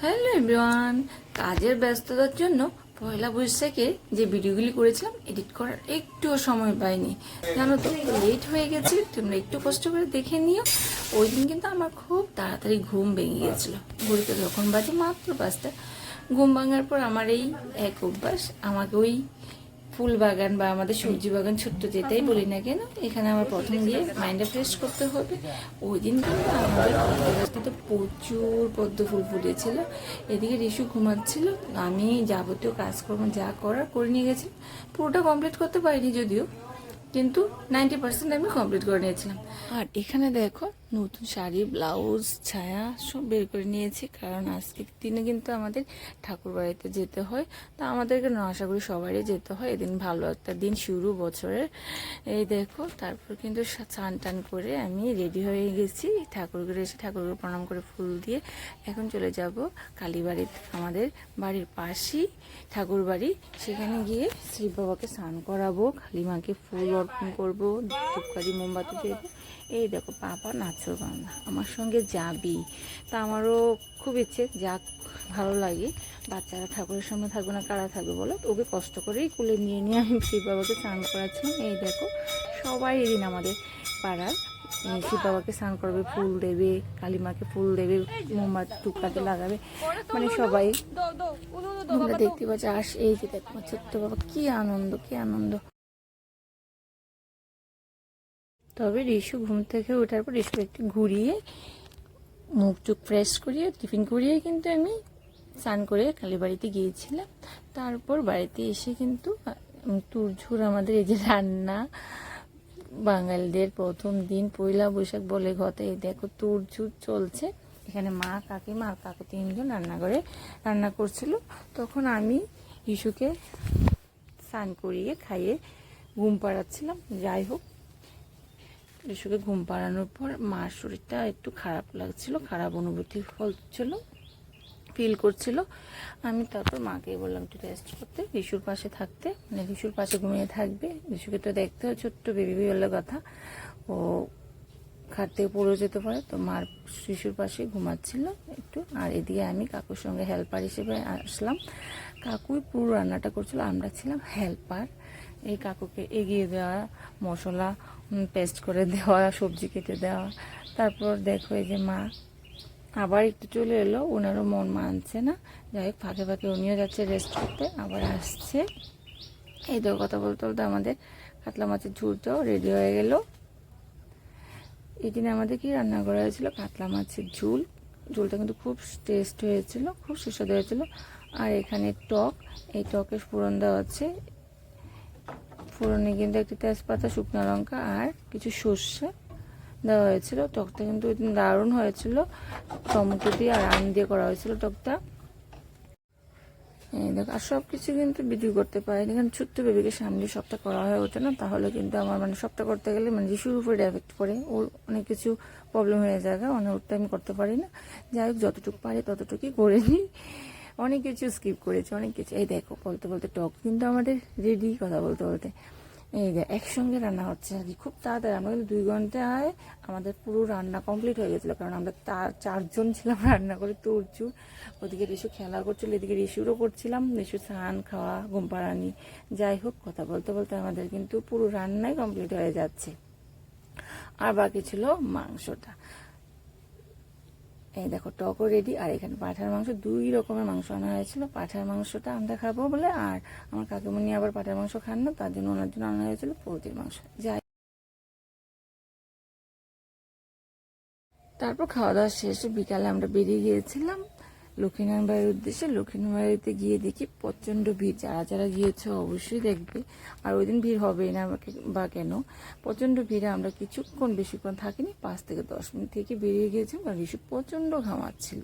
Hello everyone, কাজের ব্যস্ততার জন্য পয়লা বৈশাখে যে ভিডিওগুলি করেছিলাম এডিট করার একটুও সময় পাইনি। জানো তো, লেট হয়ে গেছে, তোমরা একটু কষ্ট করে দেখে নিও। ওই দিন কিন্তু আমার খুব তাড়াতাড়ি ঘুম ভেঙে গেছিলো। ঘড়িতে যখন বাজে মাত্র 5টা। ঘুম ভাঙার পর আমার এই এক অভ্যাস, আমাকে ওই ফুল বাগান বা আমাদের সবজি বাগান ছোট্ট যেটাই বলি না কেন, এখানে আমার প্রথম গিয়ে মাইন্ডটা ফ্রেশ করতে হবে। ওই দিন কিন্তু আমাদের গাছটাতে প্রচুর পদ্ম ফুল ফুটেছিল। এদিকে রিশু ঘুমাচ্ছিল, আমি যাবতীয় কাজকর্ম যা করার করে নিয়ে গেছি। পুরোটা কমপ্লিট করতে পারিনি যদিও, কিন্তু 90% আমি কমপ্লিট করে নিয়েছিলাম। আর এখানে দেখো নতুন শাড়ি, ব্লাউজ, ছায়া সব বের করে নিয়েছি, কারণ আজকের দিনে কিন্তু আমাদের ঠাকুর বাড়িতে যেতে হয়। তা আমাদেরকে আশা করি সবারই যেতে হয়, এদিন ভালো একটা দিন শুরু বছরের। এই দেখো, তারপর কিন্তু স্নান টান করে আমি রেডি হয়ে গেছি। ঠাকুরঘরে এসে ঠাকুরকে প্রণাম করে ফুল দিয়ে এখন চলে যাব কালীবাড়িতে। আমাদের বাড়ির পাশেই ঠাকুর বাড়ি, সেখানে গিয়ে শিব বাবাকে স্নান করাবো, কালীমাকে ফুল অর্পণ করবো, ধূপকাঠি মোমবাতি দেবো। এই দেখো পাপা নাচর বাংলা আমার সঙ্গে যাবি, তা আমারও খুব ইচ্ছে যাক, ভালো লাগে। বাচ্চারা ঠাকুরের সামনে থাকবে না, কারা থাকবে বলো? ওকে কষ্ট করেই কুলে নিয়ে নিয়ে আমি শিব বাবাকে স্নান করাচ্ছিলাম। এই দেখো সবাই এদিন আমাদের পাড়ার শিব বাবাকে স্নান করবে, ফুল দেবে, কালীমাকে ফুল দেবে, মোমবাতি টুকটাতে লাগাবে, মানে সবাই তোমরা দেখতে পাচ্ছ। আর এই যে দেখো ছোট্ট বাবা, কি আনন্দ, কি আনন্দ। তবে রিশু ঘুম থেকে ওঠার পর রিশু একটু ঘুরিয়ে মুখ টুক ফ্রেশ করিয়ে টিফিন করিয়ে কিন্তু আমি স্নান করে কালীবাড়িতে গিয়েছিলাম। তারপর বাড়িতে এসে কিন্তু তুরঝুর আমাদের এই যে রান্না, বাঙালিদের প্রথম দিন পয়লা বৈশাখ বলে কথা। এই দেখো তুরঝুর চলছে এখানে, মা, কাকিমা আর কাকু 3জন রান্নাঘরে রান্না করছিল। তখন আমি রিশুকে স্নান করিয়ে খাইয়ে ঘুম পাড়াচ্ছিলাম। যাই হোক, রিশুকে ঘুম পাড়ানোর পর মার শরীরটা একটু খারাপ লাগছিল, খারাপ অনুভূতি ফিল করছিল। আমি তারপর মাকে বললাম একটু রেস্ট করতে, রিশুর পাশে থাকতে, মানে রিশুর পাশে ঘুমিয়ে থাকবে। রিশুকে তো দেখতে হয়, ছোট্ট বেবি বলে কথা, ও খাট থেকে পড়ে যেতে পারে। তো মার শিশুর পাশে ঘুমাচ্ছিল একটু। আর এদিকে আমি কাকুর সঙ্গে হেল্পার হিসেবে আসলাম। কাকুই পুরো রান্নাটা করছিল, আমরা ছিলাম হেল্পার। এই কাকুকে এগিয়ে দেওয়া, মশলা পেস্ট করে দেওয়া, সবজি কেটে দেওয়া। তারপর দেখো এই যে মা আবার একটু চলে এলো, ওনারও মন মানছে না। যাই হোক, ফাঁকে ফাঁকে উনিও যাচ্ছে রেস্ট করতে, আবার আসছে। এই তো কথা বলতে বলতে আমাদের কাতলা মাছের ঝুলটাও রেডি হয়ে গেল। এই দিনে আমাদের কি রান্না করা হয়েছিল? কাতলা মাছের ঝুল। ঝুলটা কিন্তু খুব টেস্ট হয়েছিল, খুব সুস্বাদু হয়েছিল। আর এখানে টক, এই টকের ফোড়ন দেওয়া আছে। ফোড়নে কিন্তু একটি তেজপাতা, শুকনো লঙ্কা আর কিছু সর্ষে দেওয়া হয়েছিল। টকটা কিন্তু দারুণ হয়েছিল, টমেটো দিয়ে আর আম দিয়ে করা হয়েছিল টকটা। এই দেখো, আর সব কিছু কিন্তু ভিডিও করতে পারিনি, কারণ ছোট্ট বেবিকে সামনে সবটা করা হয়ে ওঠে না। তাহলে কিন্তু আমার মানে সবটা করতে গেলে মানে রিশুর উপরে এফেক্ট পড়ে, ওর অনেক কিছু প্রবলেম হয়ে যায়, মানে ওরটা আমি করতে পারি না। যাই হোক, যতটুকু পারি ততটুকুই করে নিই। অনেক কিছু স্কিপ করেছি, অনেক কিছু। এই দেখো বলতে বলতে টক কিন্তু আমাদের রেডি, কথা বলতে বলতে এই যে একসঙ্গে রান্না হচ্ছে আর কি, খুব তাড়াতাড়ি। আমরা কিন্তু 2 ঘন্টায় আমাদের পুরো রান্না কমপ্লিট হয়ে গেছিলো, কারণ আমরা 4জন ছিলাম রান্না করে তুরচুর। ওদিকে রিশু খেলা করছিল, এদিকে রিশুরও করছিলাম, রিশু স্নান, খাওয়া, ঘুম পাড়ানি। যাই হোক, কথা বলতে বলতে আমাদের কিন্তু পুরো রান্নাই কমপ্লিট হয়ে যাচ্ছে। আর বাকি ছিল মাংসটা। এই দেখো টকও রেডি। আর এখানে পাঁঠার মাংস, 2 রকমের মাংস আনা হয়েছিল। পাঁঠার মাংসটা আমরা খাবো বলে, আর আমার কাকিমণি আবার পাঁঠার মাংস খান না, তার জন্য ওনার জন্য আনা হয়েছিল পোলট্রির মাংস। যাই, তারপর খাওয়া দাওয়া শেষে বিকালে আমরা বেরিয়ে গিয়েছিলাম লক্ষ্মীনারায়ণ বাড়ির উদ্দেশ্যে। লক্ষ্মীনারায়ণ বাড়িতে গিয়ে দেখি প্রচণ্ড ভিড়, যারা যারা গিয়েছে অবশ্যই দেখবে। আর ওই দিন ভিড় হবেই না বা কেন, প্রচণ্ড ভিড়ে আমরা বেশিক্ষণ থাকিনি, 5 থেকে 10 মিনিট থেকে বেরিয়ে গিয়েছিলাম, কারণ ঋষি প্রচণ্ড ঘামাচ্ছিল।